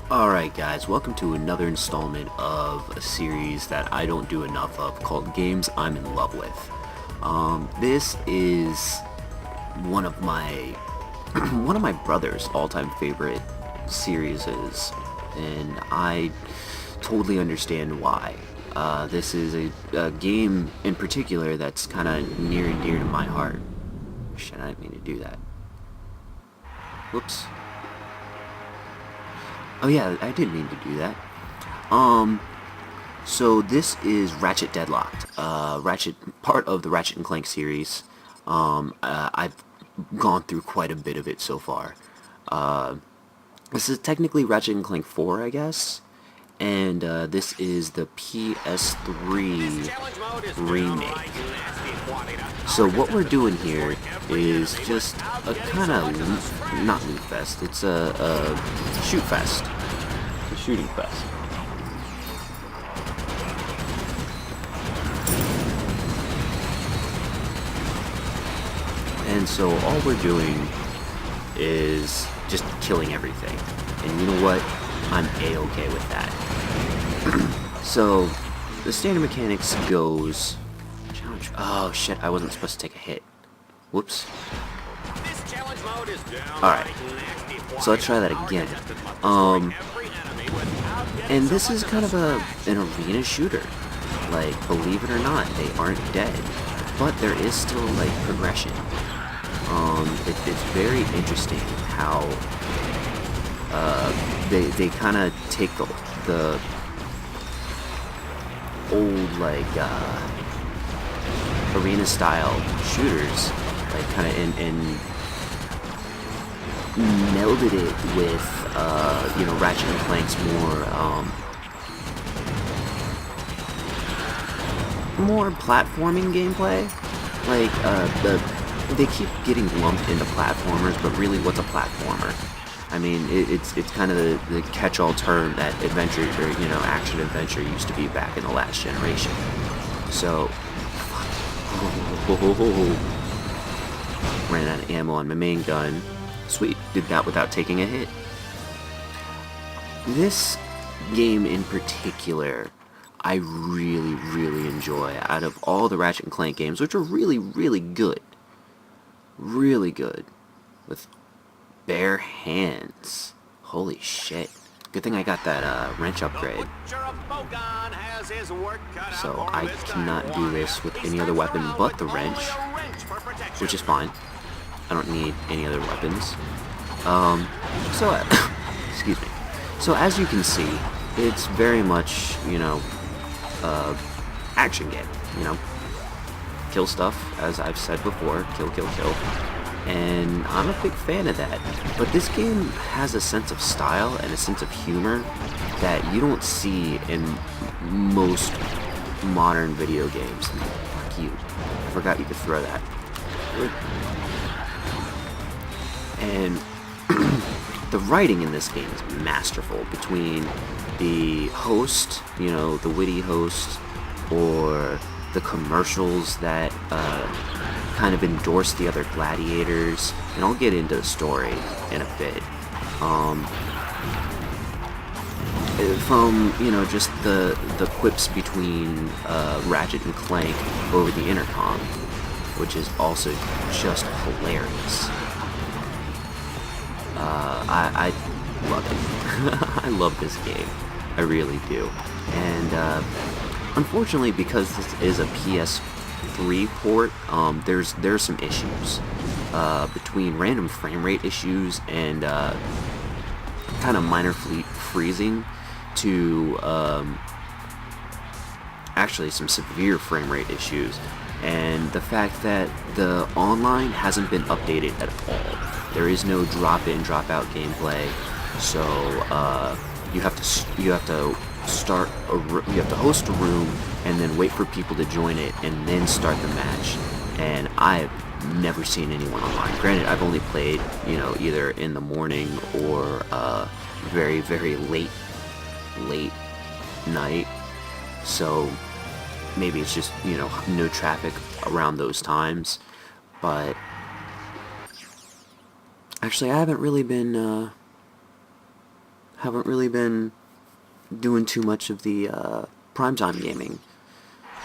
Alright guys, welcome to another installment of a series that I don't do enough of called Games I'm in Love With. This is one of my one of my brother's all-time favorite series, and I totally understand why. This is a game in particular that's kind of near and dear to my heart. Shit, I didn't mean to do that. Whoops. Oh yeah, I did mean to do that. So this is Ratchet Deadlocked. Part of the Ratchet and Clank series. I've gone through quite a bit of it so far. This is technically Ratchet and Clank 4, I guess. And this is the PS3 remake. So what we're doing here is just a kind of not loot fest. It's a shoot fest. It's a shooting fest. And so all we're doing is just killing everything. And you know what? I'm A-okay with that. So the standard mechanics goes challenge. Oh shit, I wasn't supposed to take a hit. Whoops. Alright. So let's try that again. And this is kind of an arena shooter. Like, believe it or not, they aren't dead. But there is still, like, progression. It's very interesting how they kind of take the old, like, arena style shooters, like, kind of and melded it with Ratchet and Clank's more platforming gameplay. Like, they keep getting lumped into platformers, but really, what's a platformer? I mean, it's kind of the catch-all term that adventure, or action adventure used to be back in the last generation. So, ran out of ammo on my main gun. Sweet, did that without taking a hit. This game in particular, I really, really enjoy. Out of all the Ratchet and Clank games, which are really, really good, with bare hands. Holy shit. Good thing I got that wrench upgrade. So I cannot do this with any other weapon but the wrench, which is fine. I don't need any other weapons. Excuse me. So as you can see, it's very much, action game, Kill stuff, as I've said before, kill, kill, kill. And I'm a big fan of that. But this game has a sense of style and a sense of humor that you don't see in most modern video games. Fuck you. I forgot you could throw that. And the writing in this game is masterful between the host, the witty host, or the commercials that kind of endorse the other gladiators, and I'll get into the story in a bit. From just the quips between Ratchet and Clank over the intercom, which is also just hilarious. I love it. I love this game. I really do. And unfortunately, because this is a PS3 port, there's some issues between random frame rate issues and kind of minor freezing to actually some severe frame rate issues, and the fact that the online hasn't been updated at all. There is no drop-in, drop-out gameplay, so you have to host a room and then wait for people to join it and then start the match. And I've never seen anyone online. Granted, I've only played, either in the morning or very, very late night. So maybe it's just, no traffic around those times. But actually, I haven't really been Haven't really been doing too much of the primetime gaming.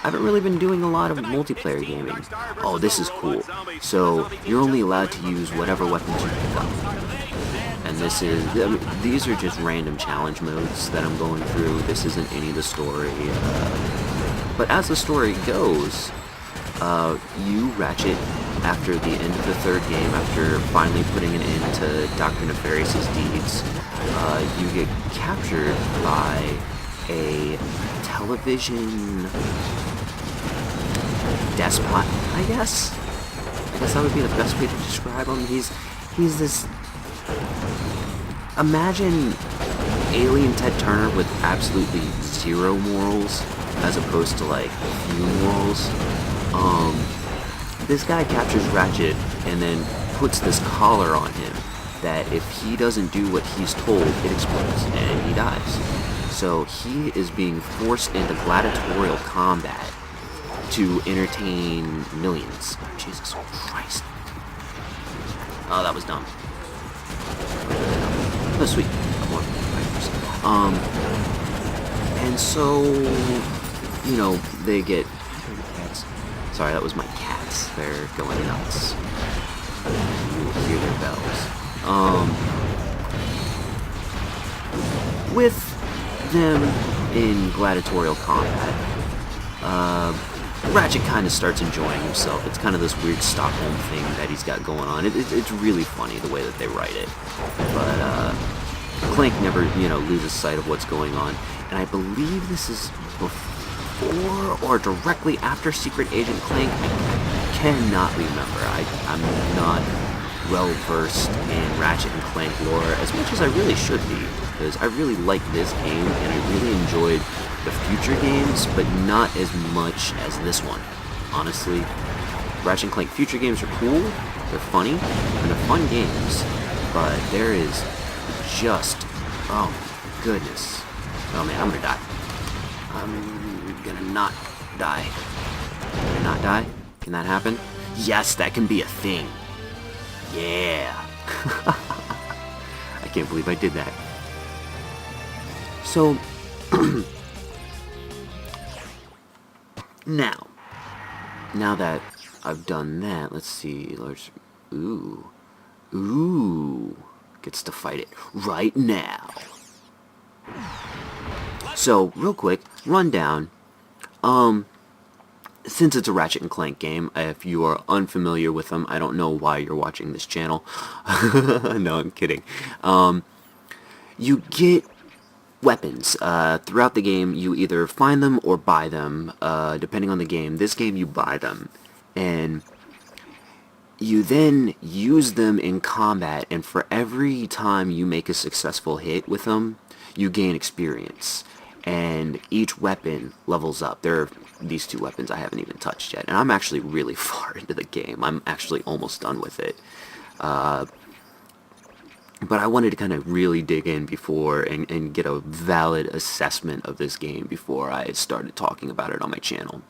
I haven't really been doing a lot of multiplayer gaming. Oh, this is cool. So, you're only allowed to use whatever weapons you pick up. And this is, I mean, these are just random challenge modes that I'm going through. This isn't any of the story. But as the story goes, you, Ratchet, after the end of the third game, after finally putting an end to Dr. Nefarious's deeds, you get captured by a television despot, I guess? I guess that would be the best way to describe him. He's this... Imagine alien Ted Turner with absolutely zero morals, as opposed to, like, few morals. This guy captures Ratchet and then puts this collar on him that if he doesn't do what he's told, it explodes and he dies. So he is being forced into gladiatorial combat to entertain millions. Jesus Christ. Oh, that was dumb. Oh, sweet. More and so, you know, they get... Sorry, that was my cats. They're going nuts. You will hear their bells. With them in gladiatorial combat, Ratchet kind of starts enjoying himself. It's kind of this weird Stockholm thing that he's got going on. It's really funny the way that they write it. But Clank never, you know, loses sight of what's going on. And I believe this is before or directly after Secret Agent Clank. I cannot remember. I'm not well versed in Ratchet and Clank lore as much as I really should be, because I really like this game and I really enjoyed the future games, but not as much as this one. Honestly, Ratchet and Clank future games are cool, they're funny, and they're fun games, but there is just, oh goodness, oh man, I'm gonna die. I'm gonna not die. Can I not die? Can that happen? Yes, that can be a thing. Yeah. I can't believe I did that. So, now that I've done that, let's see, ooh, gets to fight it right now. So, real quick, rundown, since it's a Ratchet and Clank game, if you are unfamiliar with them, I don't know why you're watching this channel. No, I'm kidding. You get weapons. Throughout the game, you either find them or buy them, depending on the game. This game, you buy them, and you then use them in combat, and for every time you make a successful hit with them, you gain experience. And each weapon levels up. There are these two weapons I haven't even touched yet, and I'm actually really far into the game. I'm actually almost done with it. But I wanted to kind of really dig in before and get a valid assessment of this game before I started talking about it on my channel.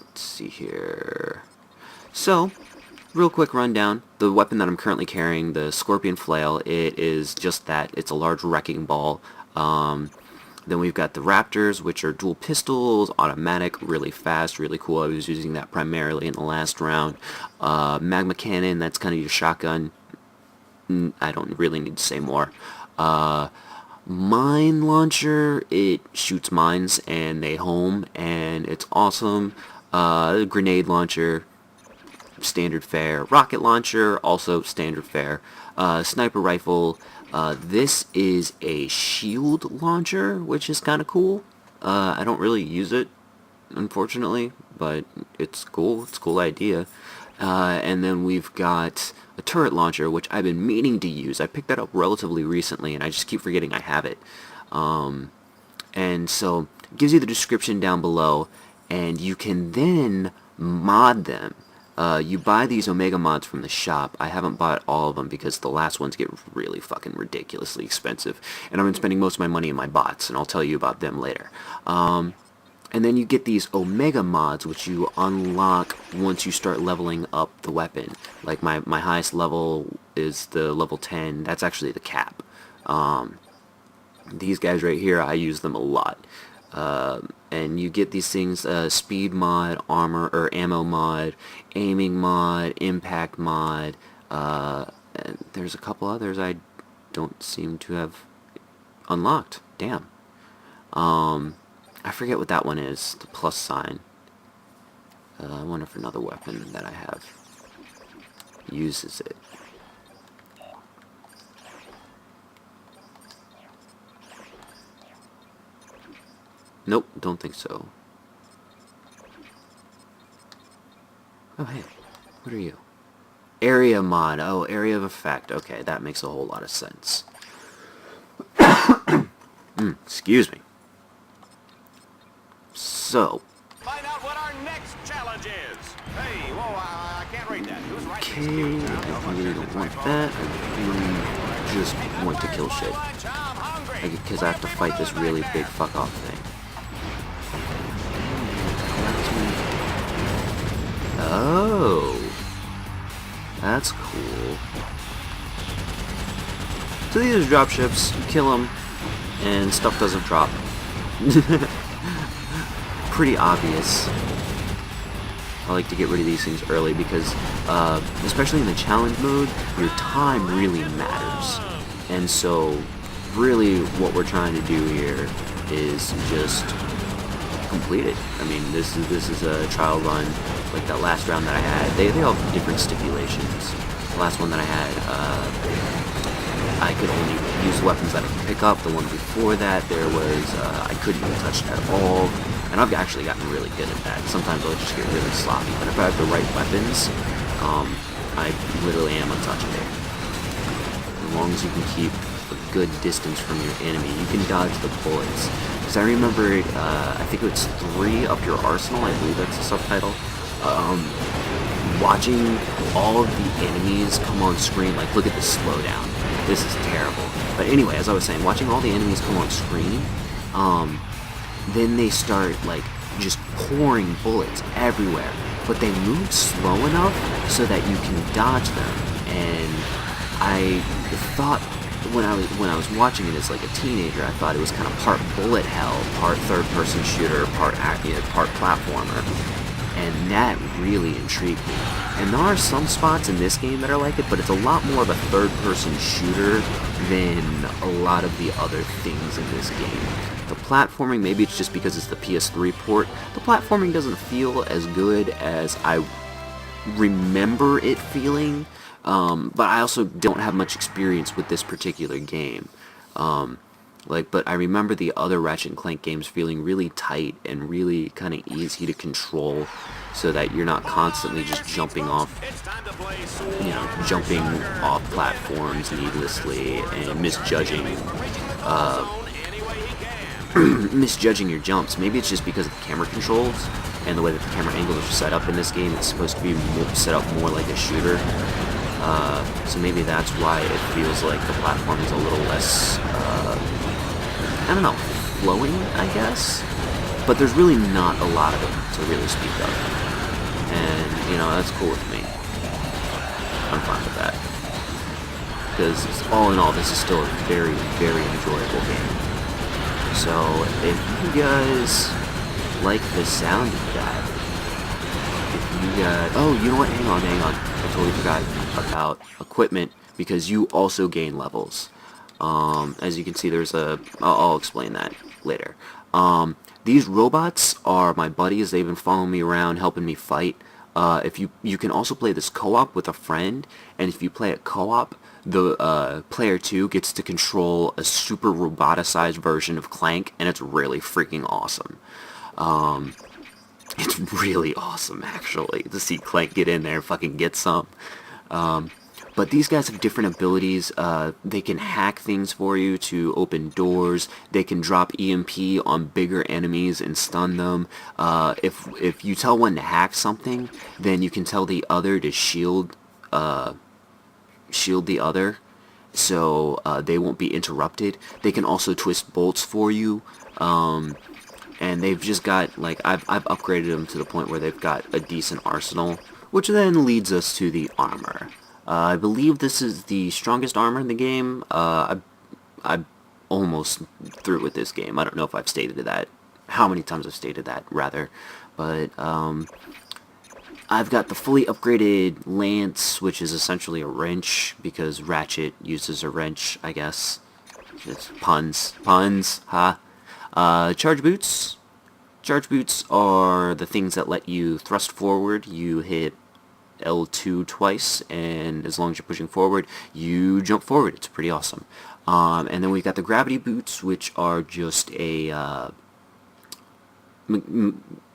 Let's see here. So, real quick rundown. The weapon that I'm currently carrying, the Scorpion Flail, it is just that. It's a large wrecking ball. Then we've got the Raptors, which are dual pistols, automatic, really fast, really cool. I was using that primarily in the last round. Magma Cannon, that's kind of your shotgun. I don't really need to say more. Mine Launcher, it shoots mines and they home, and it's awesome. Grenade Launcher, standard fare. Rocket Launcher, also standard fare. Sniper Rifle, this is a shield launcher, which is kind of cool. I don't really use it, unfortunately, but it's cool. It's a cool idea. And then we've got a turret launcher, which I've been meaning to use. I picked that up relatively recently, and I just keep forgetting I have it. And so, it gives you the description down below, and you can then mod them. You buy these Omega mods from the shop. I haven't bought all of them because the last ones get really fucking ridiculously expensive. And I've been spending most of my money in my bots, and I'll tell you about them later. And then you get these Omega mods, which you unlock once you start leveling up the weapon. Like my highest level is the level 10. That's actually the cap. These guys right here, I use them a lot. And you get these things, speed mod, armor or ammo mod, aiming mod, impact mod, and there's a couple others I don't seem to have unlocked. Damn. I forget what that one is, the plus sign. I wonder if another weapon that I have uses it. Nope, don't think so. Oh, hey. What are you? Area mod. Oh, area of effect. Okay, that makes a whole lot of sense. Excuse me. So. Find out what our next challenge is. Hey, whoa, I can't read that. Who's right? Okay, I really don't want that. I really just want to kill shit. Because I have to fight this really big fuck off thing. Oh, that's cool. So these are drop ships. You kill them, and stuff doesn't drop. Pretty obvious. I like to get rid of these things early because, especially in the challenge mode, your time really matters. And so, really, what we're trying to do here is just complete it. I mean, this is a trial run. Like that last round that I had, they all have different stipulations. The last one that I had, I could only use weapons that I could pick up. The one before that, there was I couldn't be touched at all. And I've actually gotten really good at that. Sometimes I'll just get really sloppy, but if I have the right weapons, I literally am untouchable. As long as you can keep a good distance from your enemy, you can dodge the bullets. Because I remember, I think it's 3 up your arsenal, I believe that's the subtitle. Watching all of the enemies come on screen, like look at the slowdown. This is terrible. But anyway, as I was saying, watching all the enemies come on screen, then they start like just pouring bullets everywhere. But they move slow enough so that you can dodge them. And I thought when I was watching it as like a teenager, I thought it was kind of part bullet hell, part third-person shooter, part platformer. And that really intrigued me. And there are some spots in this game that are like it, but it's a lot more of a third-person shooter than a lot of the other things in this game. The platforming, maybe it's just because it's the PS3 port, the platforming doesn't feel as good as I remember it feeling, but I also don't have much experience with this particular game. But I remember the other Ratchet and Clank games feeling really tight and really kind of easy to control, so that you're not constantly just jumping off platforms needlessly and misjudging your jumps. Maybe it's just because of the camera controls and the way that the camera angles are set up in this game. It's supposed to be set up more like a shooter. So maybe that's why it feels like the platform is a little less, I don't know, flowing, I guess? But there's really not a lot of it to really speak of. And, that's cool with me. I'm fine with that. Because all in all, this is still a very, very enjoyable game. So, if you guys like the sound of that, oh, you know what, hang on, I totally forgot about equipment, because you also gain levels. As you can see, there's I'll explain that later. These robots are my buddies. They've been following me around, helping me fight. If you can also play this co-op with a friend, and if you play it co-op, the player 2 gets to control a super roboticized version of Clank, and it's really freaking awesome. It's really awesome, actually, to see Clank get in there and fucking get some. But these guys have different abilities. They can hack things for you to open doors. They can drop EMP on bigger enemies and stun them. If you tell one to hack something, then you can tell the other to shield the other, so they won't be interrupted. They can also twist bolts for you. and they've just got, like, I've upgraded them to the point where they've got a decent arsenal, which then leads us to the armor. I believe this is the strongest armor in the game. I almost through with this game. I don't know if I've stated that, how many times I've stated that, rather, but, I've got the fully upgraded lance, which is essentially a wrench, because Ratchet uses a wrench, I guess. Just puns, ha. Charge boots. Charge boots are the things that let you thrust forward. You hit L2 twice, and as long as you're pushing forward, you jump forward. It's pretty awesome. And then we've got the gravity boots, which are just a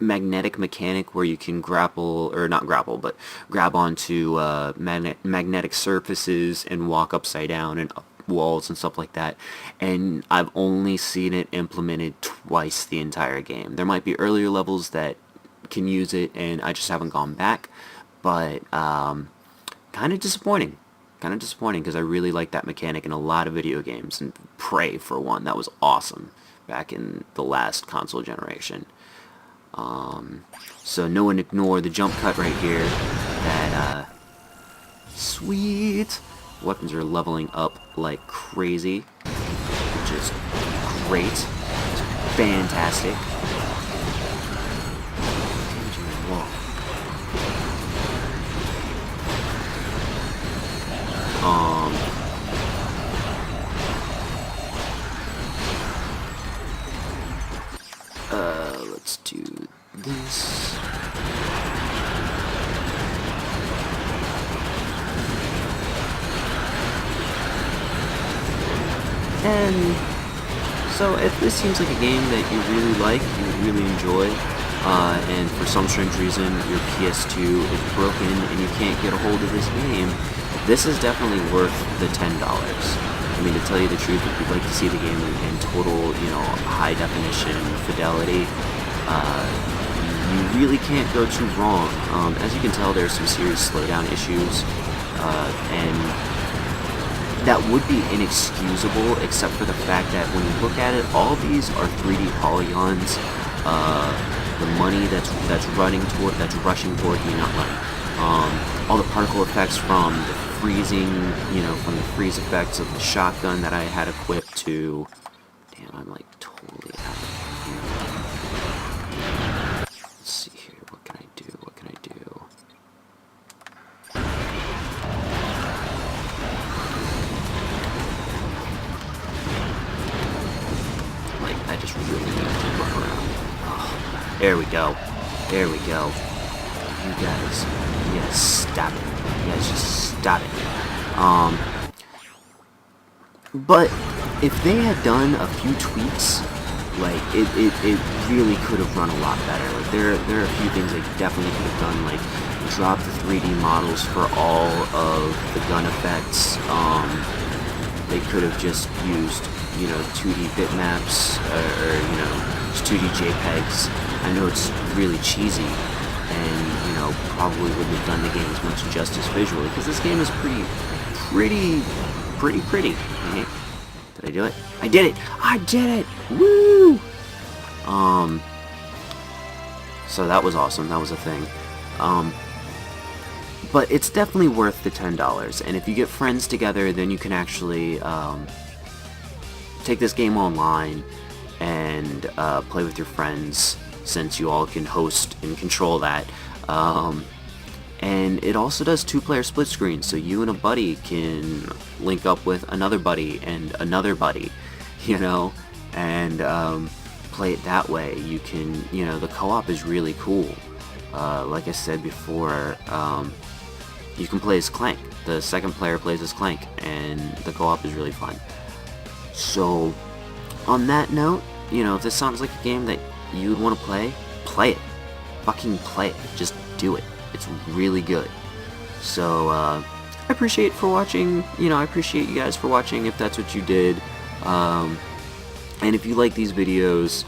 magnetic mechanic where you can grapple, or not grapple, but grab onto magnetic surfaces and walk upside down and up walls and stuff like that. And I've only seen it implemented twice the entire game. There might be earlier levels that can use it, and I just haven't gone back. But kind of disappointing. Kind of disappointing, because I really like that mechanic in a lot of video games, and Prey for one. That was awesome back in the last console generation. So no one ignore the jump cut right here. That sweet weapons are leveling up like crazy, which is great. It's fantastic. Let's do this. And so if this seems like a game that you really like, you really enjoy, and for some strange reason your PS2 is broken and you can't get a hold of this game, this is definitely worth the $10. I mean, to tell you the truth, if you'd like to see the game in total, you know, high definition fidelity, you really can't go too wrong. As you can tell, there's some serious slowdown issues, and that would be inexcusable, except for the fact that when you look at it, all these are 3D polygons. The money that's rushing toward me, not money. All the particle effects from the freezing, you know, from the freeze effects of the shotgun that I had equipped to. Damn, I'm like totally out of here. Let's see here. What can I do? What can I do? Like, I just really need to look around. Oh, there we go. There we go. You guys stop it. You guys just stop it. But if they had done a few tweaks, like it really could have run a lot better. Like there are a few things they definitely could have done, like drop the 3D models for all of the gun effects. They could have just used, you know, 2D bitmaps, or you know, just 2D JPEGs. I know it's really cheesy, and you know, probably wouldn't have done the game as much justice visually, because this game is pretty. Okay. Did I do it? I did it! I did it! Woo! So that was awesome. That was a thing. But it's definitely worth the $10, and if you get friends together, then you can actually take this game online and play with your friends, since you all can host and control that. And it also does 2-player split screen, so you and a buddy can link up with another buddy and another buddy, you know, and play it that way. You can, you know, the co-op is really cool. Like I said before, you can play as Clank. The second player plays as Clank, and the co-op is really fun. So, on that note, you know, if this sounds like a game that you would want to play, play it. Fucking play it. Just do it. It's really good. So, I appreciate for watching. You know, I appreciate you guys for watching if that's what you did. And if you like these videos,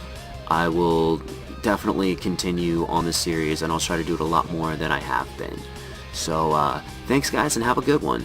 I will definitely continue on this series, and I'll try to do it a lot more than I have been. So, thanks guys, and have a good one.